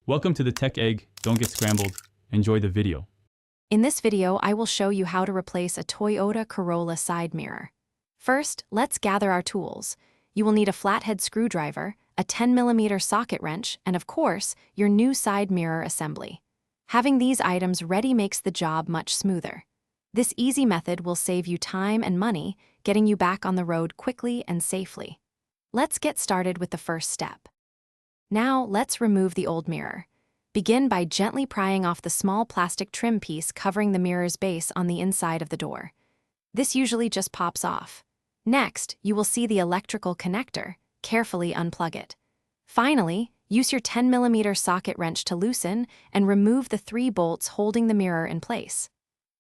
Welcome to the Tech Egg. Don't get scrambled. Enjoy the video. In this video, I will show you how to replace a Toyota Corolla side mirror. First, let's gather our tools. You will need a flathead screwdriver, a 10mm socket wrench, and of course, your new side mirror assembly. Having these items ready makes the job much smoother. This easy method will save you time and money, getting you back on the road quickly and safely. Let's get started with the first step. Now, let's remove the old mirror. Begin by gently prying off the small plastic trim piece covering the mirror's base on the inside of the door. This usually just pops off. Next, you will see the electrical connector. Carefully unplug it. Finally, use your 10mm socket wrench to loosen and remove the 3 bolts holding the mirror in place.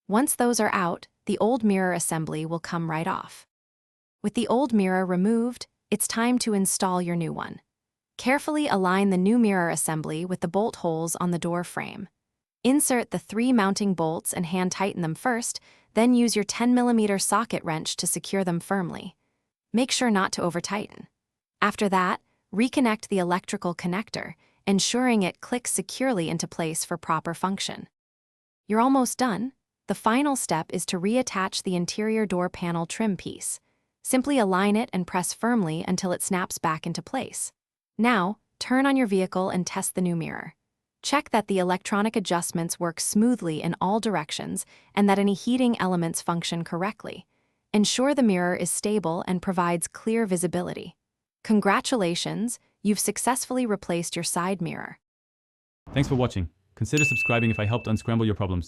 Once those are out, the old mirror assembly will come right off. With the old mirror removed, it's time to install your new one. Carefully align the new mirror assembly with the bolt holes on the door frame. Insert the 3 mounting bolts and hand tighten them first, then use your 10mm socket wrench to secure them firmly. Make sure not to over-tighten. After that, reconnect the electrical connector, ensuring it clicks securely into place for proper function. You're almost done. The final step is to reattach the interior door panel trim piece. Simply align it and press firmly until it snaps back into place. Now, turn on your vehicle and test the new mirror. Check that the electronic adjustments work smoothly in all directions and that any heating elements function correctly. Ensure the mirror is stable and provides clear visibility. Congratulations, you've successfully replaced your side mirror. Thanks for watching. Consider subscribing if I helped unscramble your problems.